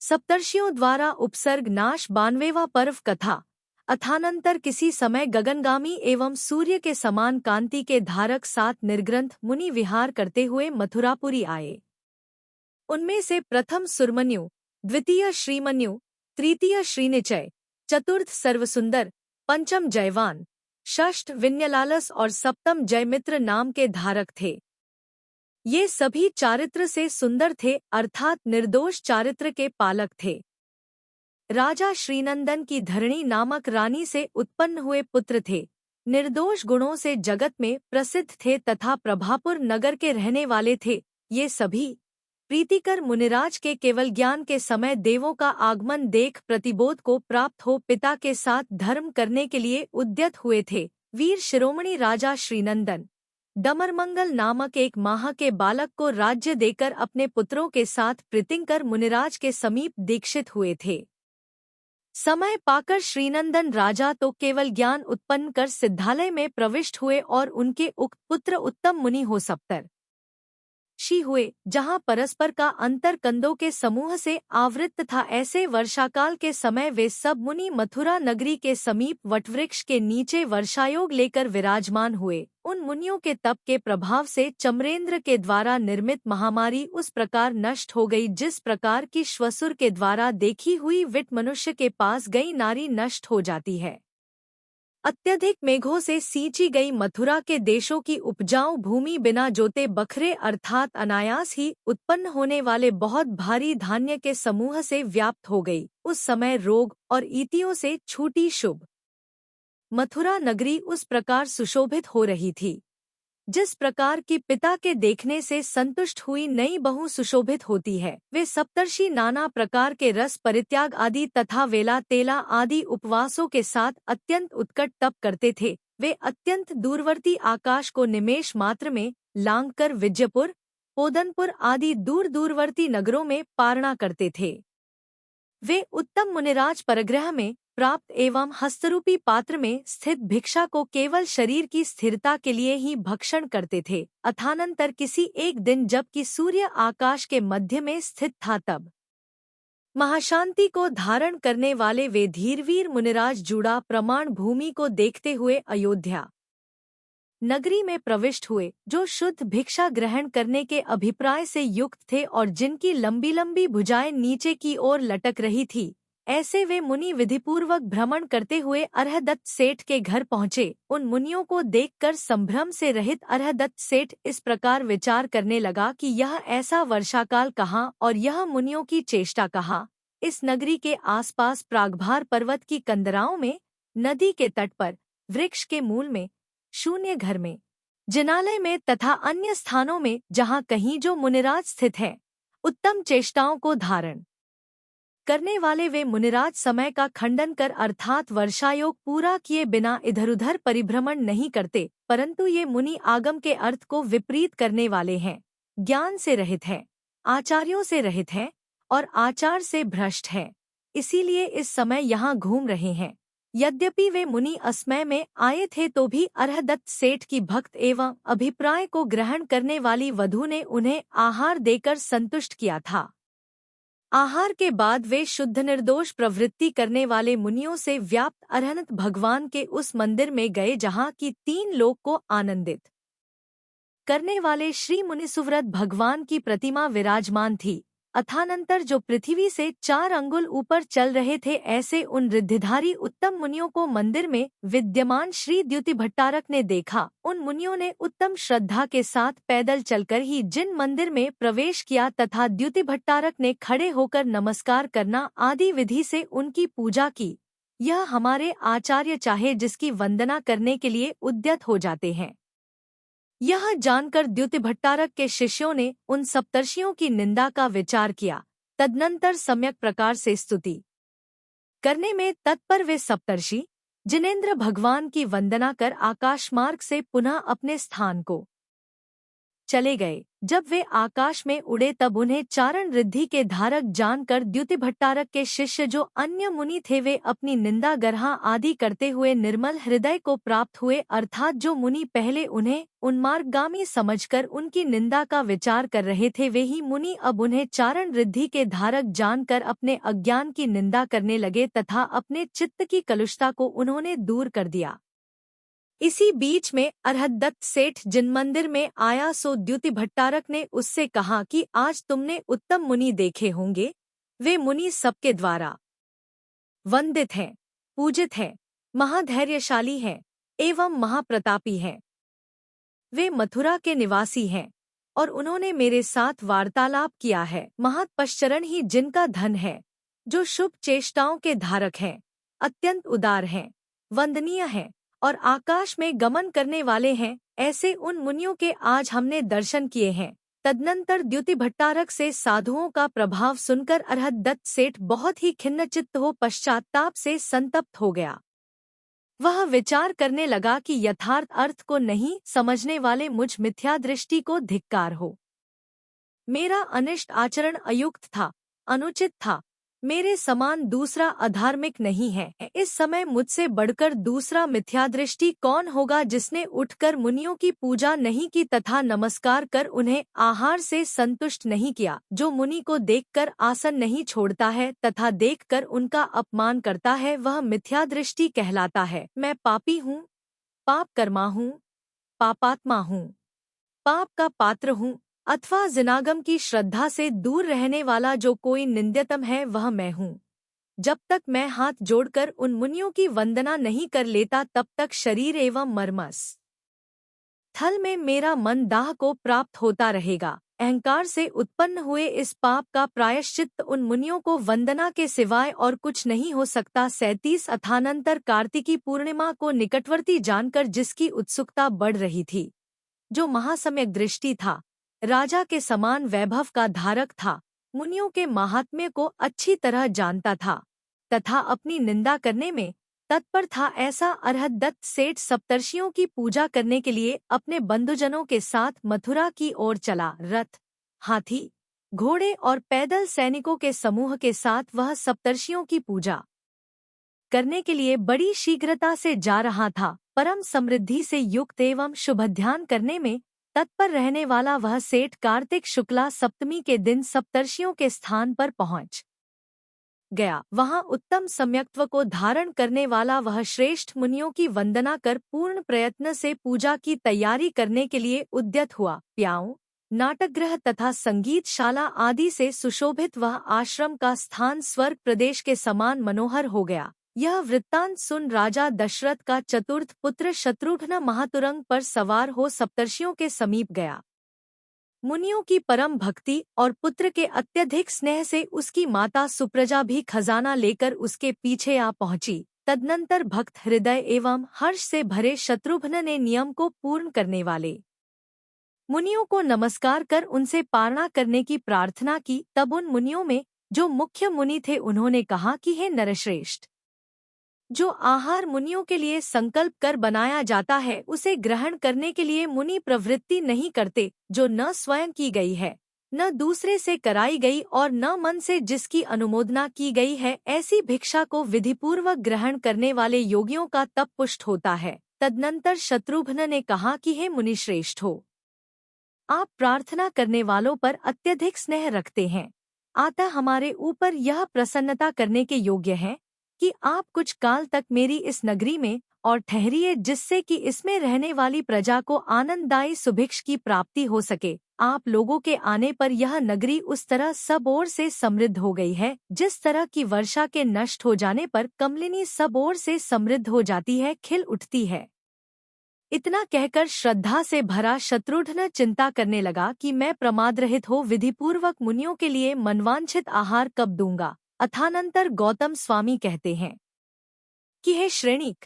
सप्तर्षियों द्वारा उपसर्ग नाश 92वां पर्व कथा। अथानंतर किसी समय गगनगामी एवं सूर्य के समान कांति के धारक 7 निर्ग्रंथ मुनि विहार करते हुए मथुरापुरी आए। उनमें से प्रथम सुरमन्यु, द्वितीय श्रीमन्यु, तृतीय श्रीनिचय, चतुर्थ सर्वसुंदर, पंचम जयवान, षष्ठ विन्यलालस और सप्तम जयमित्र नाम के धारक थे। ये सभी चारित्र से सुंदर थे, अर्थात निर्दोष चारित्र के पालक थे। राजा श्रीनंदन की धरणी नामक रानी से उत्पन्न हुए पुत्र थे। निर्दोष गुणों से जगत में प्रसिद्ध थे तथा प्रभापुर नगर के रहने वाले थे। ये सभी प्रीतिकर मुनिराज के केवल ज्ञान के समय देवों का आगमन देख प्रतिबोध को प्राप्त हो पिता के साथ धर्म करने के लिए उद्यत हुए थे। वीर शिरोमणि राजा श्रीनंदन डमरमंगल नामक एक माह के बालक को राज्य देकर अपने पुत्रों के साथ प्रीतिकर मुनिराज के समीप दीक्षित हुए थे। समय पाकर श्रीनंदन राजा तो केवल ज्ञान उत्पन्न कर सिद्धालय में प्रविष्ट हुए और उनके उक्त पुत्र उत्तम मुनि हो सप्तर्षि हुए, जहाँ परस्पर का अंतर कंदों के समूह से आवृत्त था। ऐसे वर्षाकाल के समय वे सब मुनि मथुरा नगरी के समीप वटवृक्ष के नीचे वर्षायोग लेकर विराजमान हुए। उन मुनियों के तप के प्रभाव से चम्रेंद्र के द्वारा निर्मित महामारी उस प्रकार नष्ट हो गई जिस प्रकार की श्वसुर के द्वारा देखी हुई विट मनुष्य के पास गई नारी नष्ट हो जाती है। अत्यधिक मेघों से सींची गई मथुरा के देशों की उपजाऊ भूमि बिना जोते बखरे अर्थात अनायास ही उत्पन्न होने वाले बहुत भारी धान्य के समूह से व्याप्त हो गई। उस समय रोग और ईतियों से छूटी शुभ मथुरा नगरी उस प्रकार सुशोभित हो रही थी जिस प्रकार की पिता के देखने से संतुष्ट हुई नई बहू सुशोभित होती है। वे सप्तर्षि नाना प्रकार के रस परित्याग आदि तथा वेला तेला आदि उपवासों के साथ अत्यंत उत्कट तप करते थे। वे अत्यंत दूरवर्ती आकाश को निमेष मात्र में लांघकर विजयपुर, पोदनपुर आदि दूर दूरवर्ती नगरों में पारणा करते थे। वे उत्तम मुनिराज परग्रह में प्राप्त एवं हस्तरूपी पात्र में स्थित भिक्षा को केवल शरीर की स्थिरता के लिए ही भक्षण करते थे। अथानंतर किसी एक दिन जबकि सूर्य आकाश के मध्य में स्थित था तब महाशांति को धारण करने वाले वे धीरवीर मुनिराज जूड़ा प्रमाण भूमि को देखते हुए अयोध्या नगरी में प्रविष्ट हुए, जो शुद्ध भिक्षा ग्रहण करने के अभिप्राय से युक्त थे और जिनकी लंबी लंबी भुजाएं नीचे की ओर लटक रही थी। ऐसे वे मुनि विधिपूर्वक भ्रमण करते हुए अर्हदत्त सेठ के घर पहुँचे। उन मुनियों को देखकर संभ्रम से रहित अर्हदत्त सेठ इस प्रकार विचार करने लगा कि यह ऐसा वर्षाकाल कहाँ और यह मुनियों की चेष्टा कहाँ। इस नगरी के आसपास प्रागभार पर्वत की कंदराओं में, नदी के तट पर, वृक्ष के मूल में, शून्य घर में, जिनालय में तथा अन्य स्थानों में जहाँ कहीं जो मुनिराज स्थित है, उत्तम चेष्टाओं को धारण करने वाले वे मुनिराज समय का खंडन कर अर्थात वर्षायोग पूरा किए बिना इधर उधर परिभ्रमण नहीं करते, परंतु ये मुनि आगम के अर्थ को विपरीत करने वाले हैं, ज्ञान से रहित हैं, आचार्यों से रहित हैं और आचार से भ्रष्ट हैं, इसीलिए इस समय यहाँ घूम रहे हैं। यद्यपि वे मुनि असमय में आए थे तो भी अर्हदत्त सेठ की भक्त एवं अभिप्राय को ग्रहण करने वाली वधू ने उन्हें आहार देकर संतुष्ट किया था। आहार के बाद वे शुद्ध निर्दोष प्रवृत्ति करने वाले मुनियों से व्याप्त अरहंत भगवान के उस मंदिर में गए जहाँ की 3 लोक को आनंदित करने वाले श्री मुनिसुव्रत भगवान की प्रतिमा विराजमान थी। अथानंतर जो पृथ्वी से 4 अंगुल ऊपर चल रहे थे, ऐसे उन रिद्धिधारी उत्तम मुनियों को मंदिर में विद्यमान श्री द्युतिभट्टारक ने देखा। उन मुनियों ने उत्तम श्रद्धा के साथ पैदल चलकर ही जिन मंदिर में प्रवेश किया तथा द्युतिभट्टारक ने खड़े होकर नमस्कार करना आदि विधि से उनकी पूजा की। यह हमारे आचार्य चाहे जिसकी वंदना करने के लिए उद्यत हो जाते हैं। यह जानकर द्युतिभट्टारक के शिष्यों ने उन सप्तर्षियों की निंदा का विचार किया। तदनंतर सम्यक प्रकार से स्तुति करने में तत्पर वे सप्तर्षि जिनेंद्र भगवान की वंदना कर आकाशमार्ग से पुनः अपने स्थान को चले गए। जब वे आकाश में उड़े तब उन्हें चारण रिद्धि के धारक जानकर द्युतिभट्टारक के शिष्य जो अन्य मुनि थे वे अपनी निंदा गर्हा आदि करते हुए निर्मल हृदय को प्राप्त हुए, अर्थात जो मुनि पहले उन्हें उन्मार्गगामी समझकर उनकी निंदा का विचार कर रहे थे वे ही मुनि अब उन्हें चारण रिद्धि के धारक जानकर अपने अज्ञान की निंदा करने लगे तथा अपने चित्त की कलुषता को उन्होंने दूर कर दिया। इसी बीच में अरहद्दत्त सेठ जिन मंदिर में आया सो द्युतिभट्टारक ने उससे कहा कि आज तुमने उत्तम मुनि देखे होंगे, वे मुनि सबके द्वारा वंदित हैं, पूजित हैं, महाधैर्यशाली हैं एवं महाप्रतापी हैं। वे मथुरा के निवासी हैं और उन्होंने मेरे साथ वार्तालाप किया है। महत्पश्चरण ही जिनका धन है, जो शुभ चेष्टाओं के धारक हैं, अत्यंत उदार हैं, वंदनीय हैं और आकाश में गमन करने वाले हैं, ऐसे उन मुनियों के आज हमने दर्शन किए हैं। तदनंतर द्युतिभट्टारक से साधुओं का प्रभाव सुनकर अरहद्दत्त सेठ बहुत ही खिन्नचित्त हो पश्चाताप से संतप्त हो गया। वह विचार करने लगा कि यथार्थ अर्थ को नहीं समझने वाले मुझ मिथ्या दृष्टि को धिक्कार हो। मेरा अनिष्ट आचरण अयुक्त था, अनुचित था, मेरे समान दूसरा अधार्मिक नहीं है। इस समय मुझसे बढ़कर दूसरा मिथ्यादृष्टि कौन होगा जिसने उठकर मुनियों की पूजा नहीं की तथा नमस्कार कर उन्हें आहार से संतुष्ट नहीं किया, जो मुनि को देखकर आसन नहीं छोड़ता है तथा देखकर उनका अपमान करता है वह मिथ्यादृष्टि कहलाता है। मैं पापी हूँ, पाप कर्मा हूँ, पापात्मा हूँ, पाप का पात्र हूँ अथवा जिनागम की श्रद्धा से दूर रहने वाला जो कोई निंद्यतम है वह मैं हूँ। जब तक मैं हाथ जोड़कर उन मुनियों की वंदना नहीं कर लेता तब तक शरीर एवं मर्मस थल में मेरा मन दाह को प्राप्त होता रहेगा। अहंकार से उत्पन्न हुए इस पाप का प्रायश्चित्त उन मुनियों को वंदना के सिवाय और कुछ नहीं हो सकता। 37 अथानंतर कार्तिकी पूर्णिमा को निकटवर्ती जानकर जिसकी उत्सुकता बढ़ रही थी, जो महासम्यक दृष्टि था, राजा के समान वैभव का धारक था, मुनियों के महात्म्य को अच्छी तरह जानता था तथा अपनी निंदा करने में तत्पर था, ऐसा अरहद्दत्त सेठ सप्तर्षियों की पूजा करने के लिए अपने बंधुजनों के साथ मथुरा की ओर चला। रथ, हाथी, घोड़े और पैदल सैनिकों के समूह के साथ वह सप्तर्षियों की पूजा करने के लिए बड़ी शीघ्रता से जा रहा था। परम समृद्धि से युक्त एवं शुभध्यान करने में तत्पर रहने वाला वह सेठ कार्तिक शुक्ला सप्तमी के दिन सप्तर्षियों के स्थान पर पहुंच गया। वहां उत्तम सम्यक्त्व को धारण करने वाला वह श्रेष्ठ मुनियों की वंदना कर पूर्ण प्रयत्न से पूजा की तैयारी करने के लिए उद्यत हुआ। प्याऊ, नाटकगृह तथा संगीतशाला आदि से सुशोभित वह आश्रम का स्थान स्वर्ग प्रदेश के समान मनोहर हो गया। यह वृत्तांत सुन राजा दशरथ का चतुर्थ पुत्र शत्रुघ्न महातुरंग पर सवार हो सप्तर्षियों के समीप गया। मुनियों की परम भक्ति और पुत्र के अत्यधिक स्नेह से उसकी माता सुप्रजा भी खजाना लेकर उसके पीछे आ पहुंची। तदनंतर भक्त हृदय एवं हर्ष से भरे शत्रुघ्न ने नियम को पूर्ण करने वाले मुनियों को नमस्कार कर उनसे पारणा करने की प्रार्थना की। तब उन मुनियों में जो मुख्य मुनि थे उन्होंने कहा कि हे नरश्रेष्ठ, जो आहार मुनियों के लिए संकल्प कर बनाया जाता है उसे ग्रहण करने के लिए मुनि प्रवृत्ति नहीं करते, जो न स्वयं की गई है, न दूसरे से कराई गई और न मन से जिसकी अनुमोदना की गई है, ऐसी भिक्षा को विधिपूर्वक ग्रहण करने वाले योगियों का तप पुष्ट होता है। तदनंतर शत्रुघ्न ने कहा कि हे मुनिश्रेष्ठ हो, आप प्रार्थना करने वालों पर अत्यधिक स्नेह रखते हैं, अतः हमारे ऊपर यह प्रसन्नता करने के योग्य है कि आप कुछ काल तक मेरी इस नगरी में और ठहरिए, जिससे कि इसमें रहने वाली प्रजा को आनंददायी सुभिक्ष की प्राप्ति हो सके। आप लोगों के आने पर यह नगरी उस तरह सब ओर से समृद्ध हो गई है, जिस तरह की वर्षा के नष्ट हो जाने पर कमलिनी सब ओर से समृद्ध हो जाती है, खिल उठती है। इतना कहकर श्रद्धा से भरा शत्रुघ्न चिंता करने लगा कि मैं प्रमादरहित हो विधिपूर्वक मुनियों के लिए मनवांछित आहार कब दूंगा। अथानंतर गौतम स्वामी कहते हैं कि हे श्रेणिक,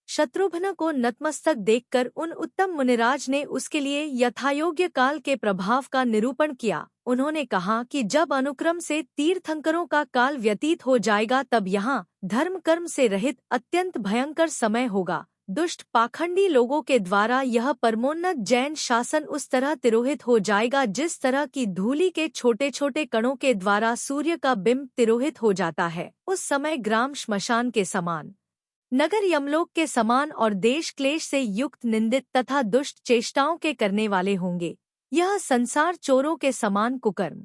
शत्रुघ्न को नतमस्तक देखकर उन उत्तम मुनिराज ने उसके लिए यथायोग्य काल के प्रभाव का निरूपण किया। उन्होंने कहा कि जब अनुक्रम से तीर्थंकरों का काल व्यतीत हो जाएगा तब यहाँ धर्म कर्म से रहित अत्यंत भयंकर समय होगा, दुष्ट पाखंडी लोगों के द्वारा यह परमोन्नत जैन शासन उस तरह तिरोहित हो जाएगा जिस तरह की धूलि के छोटे छोटे कणों के द्वारा सूर्य का बिंब तिरोहित हो जाता है। उस समय ग्राम श्मशान के समान, नगर यमलोक के समान और देश क्लेश से युक्त निंदित तथा दुष्ट चेष्टाओं के करने वाले होंगे। यह संसार चोरों के समान कुकर्म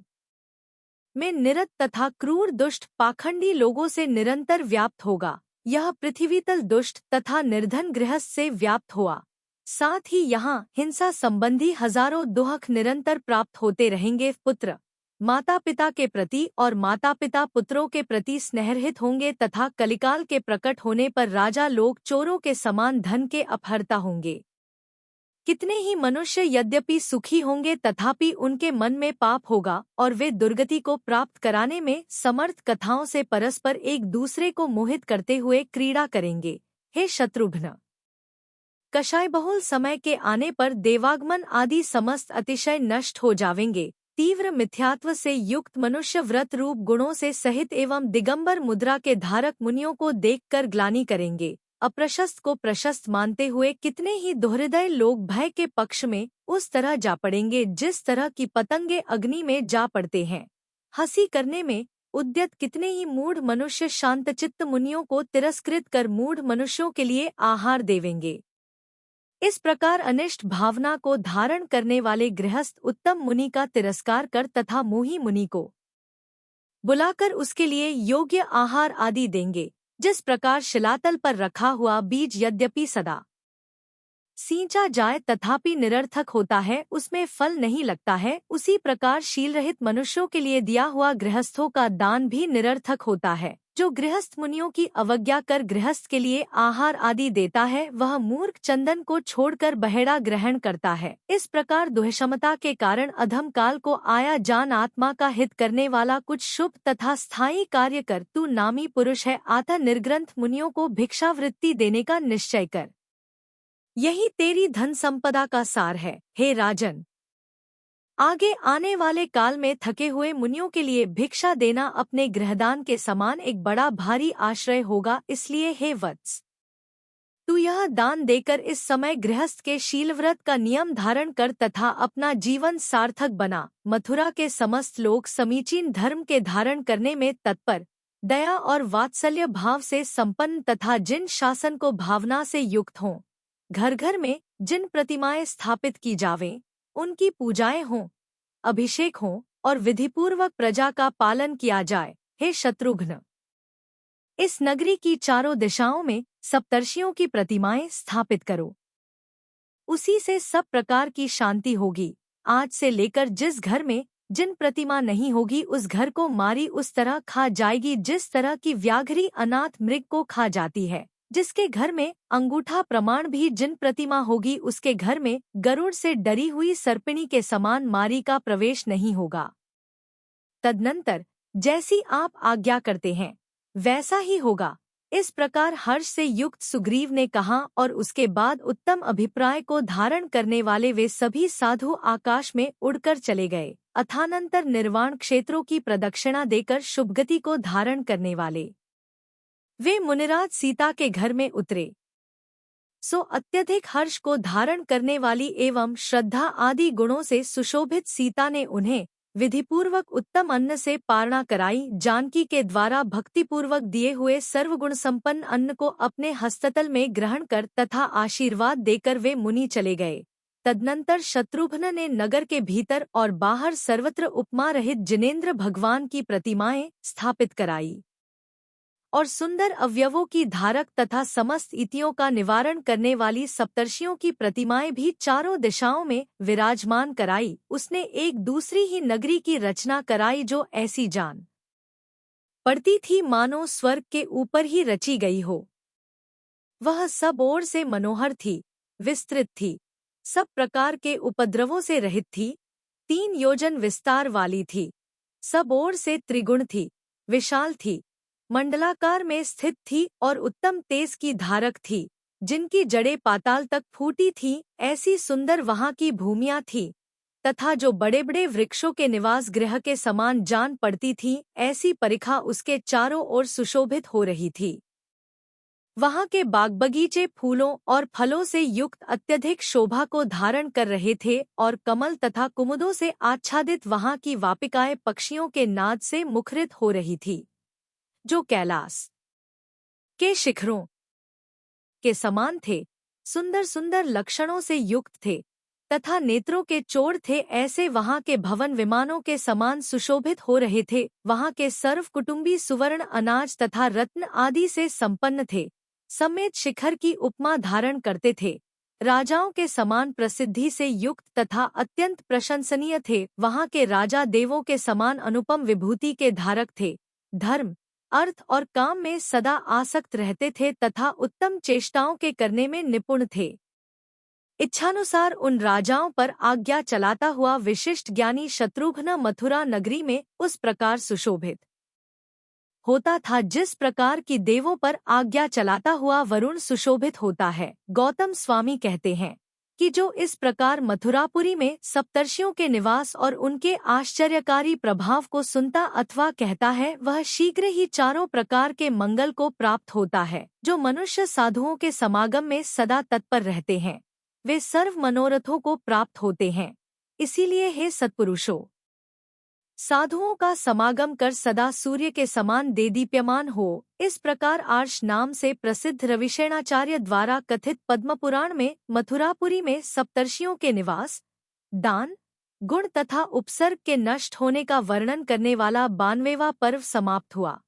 में निरत तथा क्रूर दुष्ट पाखंडी लोगों से निरंतर व्याप्त होगा। यह पृथ्वीतल दुष्ट तथा निर्धन गृहस्थ से व्याप्त हुआ। साथ ही यहाँ हिंसा संबंधी हजारों दुहक निरंतर प्राप्त होते रहेंगे। पुत्र माता पिता के प्रति और माता पिता पुत्रों के प्रति स्नेहरहित होंगे तथा कलिकाल के प्रकट होने पर राजा लोग चोरों के समान धन के अपहर्ता होंगे। कितने ही मनुष्य यद्यपि सुखी होंगे तथापि उनके मन में पाप होगा और वे दुर्गति को प्राप्त कराने में समर्थ कथाओं से परस्पर एक दूसरे को मोहित करते हुए क्रीड़ा करेंगे। हे शत्रुघ्न, कषायबहुल समय के आने पर देवागमन आदि समस्त अतिशय नष्ट हो जावेंगे। तीव्र मिथ्यात्व से युक्त मनुष्य व्रत रूप गुणों से सहित एवं दिगंबर मुद्रा के धारक मुनियों को देखकर ग्लानि करेंगे। अप्रशस्त को प्रशस्त मानते हुए कितने ही दुर्हृदय लोग भय के पक्ष में उस तरह जा पड़ेंगे जिस तरह की पतंगे अग्नि में जा पड़ते हैं। हंसी करने में उद्यत कितने ही मूढ़ मनुष्य शांतचित्त मुनियों को तिरस्कृत कर मूढ़ मनुष्यों के लिए आहार देवेंगे। इस प्रकार अनिष्ट भावना को धारण करने वाले गृहस्थ उत्तम मुनि का तिरस्कार कर तथा मोही मुनि को बुलाकर उसके लिए योग्य आहार आदि देंगे। जिस प्रकार शिलातल पर रखा हुआ बीज यद्यपि सदा सींचा जाए तथापि निरर्थक होता है, उसमें फल नहीं लगता है, उसी प्रकार शील रहित मनुष्यों के लिए दिया हुआ गृहस्थों का दान भी निरर्थक होता है। जो गृहस्थ मुनियों की अवज्ञा कर गृहस्थ के लिए आहार आदि देता है वह मूर्ख चंदन को छोड़कर बहेड़ा ग्रहण करता है। इस प्रकार दुष्क्षमता के कारण अधम काल को आया जान आत्मा का हित करने वाला कुछ शुभ तथा स्थायी कार्य कर तू नामी पुरुष है। अतः निर्ग्रंथ मुनियों को भिक्षावृत्ति देने का निश्चय कर, यही तेरी धन संपदा का सार है। हे राजन, आगे आने वाले काल में थके हुए मुनियों के लिए भिक्षा देना अपने गृहदान के समान एक बड़ा भारी आश्रय होगा। इसलिए हे वत्स, तू यह दान देकर इस समय गृहस्थ के शीलव्रत का नियम धारण कर तथा अपना जीवन सार्थक बना। मथुरा के समस्त लोग समीचीन धर्म के धारण करने में तत्पर, दया और वात्सल्य भाव से संपन्न तथा जिन शासन को भावना से युक्त हों, घर घर में जिन प्रतिमाएं स्थापित की जावें, उनकी पूजाएं हों, अभिषेक हों और विधिपूर्वक प्रजा का पालन किया जाए। हे शत्रुघ्न, इस नगरी की चारों दिशाओं में सप्तर्षियों की प्रतिमाएं स्थापित करो, उसी से सब प्रकार की शांति होगी। आज से लेकर जिस घर में जिन प्रतिमा नहीं होगी उस घर को मारी उस तरह खा जाएगी जिस तरह की व्याघ्री अनाथ मृग को खा जाती है। जिसके घर में अंगूठा प्रमाण भी जिन प्रतिमा होगी उसके घर में गरुड़ से डरी हुई सर्पिणी के समान मारी का प्रवेश नहीं होगा। तदनंतर जैसी आप आज्ञा करते हैं वैसा ही होगा। इस प्रकार हर्ष से युक्त सुग्रीव ने कहा और उसके बाद उत्तम अभिप्राय को धारण करने वाले वे सभी साधु आकाश में उड़कर चले गए। अथानंतर निर्वाण क्षेत्रों की प्रदक्षिणा देकर शुभगति को धारण करने वाले वे मुनिराज सीता के घर में उतरे। सो अत्यधिक हर्ष को धारण करने वाली एवं श्रद्धा आदि गुणों से सुशोभित सीता ने उन्हें विधिपूर्वक उत्तम अन्न से पारणा कराई। जानकी के द्वारा भक्तिपूर्वक दिए हुए सर्वगुण संपन्न अन्न को अपने हस्ततल में ग्रहण कर तथा आशीर्वाद देकर वे मुनि चले गए। तदनंतर शत्रुघ्न ने नगर के भीतर और बाहर सर्वत्र उपमा रहित जिनेंद्र भगवान की प्रतिमाएं स्थापित कराई और सुंदर अवयवों की धारक तथा समस्त इतियों का निवारण करने वाली सप्तर्षियों की प्रतिमाएं भी चारों दिशाओं में विराजमान कराई। उसने एक दूसरी ही नगरी की रचना कराई जो ऐसी जान पड़ती थी मानो स्वर्ग के ऊपर ही रची गई हो। वह सब ओर से मनोहर थी, विस्तृत थी, सब प्रकार के उपद्रवों से रहित थी, 3 योजन विस्तार वाली थी, सब ओर से त्रिगुण थी, विशाल थी, मंडलाकार में स्थित थी और उत्तम तेज की धारक थी, जिनकी जड़ें पाताल तक फूटी थी। ऐसी सुंदर वहाँ की भूमियाँ थी तथा जो बड़े बड़े वृक्षों के निवास गृह के समान जान पड़ती थी, ऐसी परिखा उसके चारों ओर सुशोभित हो रही थी। वहाँ के बाग बगीचे फूलों और फलों से युक्त अत्यधिक शोभा को धारण कर रहे थे और कमल तथा कुमुदों से आच्छादित वहाँ की वापिकाएं पक्षियों के नाद से मुखरित हो रही थी, जो कैलाश के शिखरों के समान थे, सुंदर सुंदर लक्षणों से युक्त थे तथा नेत्रों के चोर थे। ऐसे वहाँ के भवन विमानों के समान सुशोभित हो रहे थे। वहाँ के सर्व कुटुंबी सुवर्ण अनाज तथा रत्न आदि से संपन्न थे, समेत शिखर की उपमा धारण करते थे। राजाओं के समान प्रसिद्धि से युक्त तथा अत्यंत प्रशंसनीय थे। वहाँ के राजा देवों के समान अनुपम विभूति के धारक थे। धर्म, अर्थ और काम में सदा आसक्त रहते थे तथा उत्तम चेष्टाओं के करने में निपुण थे। इच्छानुसार उन राजाओं पर आज्ञा चलाता हुआ विशिष्ट ज्ञानी शत्रुघ्न मथुरा नगरी में उस प्रकार सुशोभित होता था जिस प्रकार की देवों पर आज्ञा चलाता हुआ वरुण सुशोभित होता है। गौतम स्वामी कहते हैं कि जो इस प्रकार मथुरापुरी में सप्तर्षियों के निवास और उनके आश्चर्यकारी प्रभाव को सुनता अथवा कहता है, वह शीघ्र ही चारों प्रकार के मंगल को प्राप्त होता है। जो मनुष्य साधुओं के समागम में सदा तत्पर रहते हैं, वे सर्व मनोरथों को प्राप्त होते हैं। इसीलिए हे सत्पुरुषों, साधुओं का समागम कर सदा सूर्य के समान देदीप्यमान हो। इस प्रकार आर्ष नाम से प्रसिद्ध रविशेणाचार्य द्वारा कथित पद्मपुराण में मथुरापुरी में सप्तर्षियों के निवास, दान, गुण तथा उपसर्ग के नष्ट होने का वर्णन करने वाला 92वां पर्व समाप्त हुआ।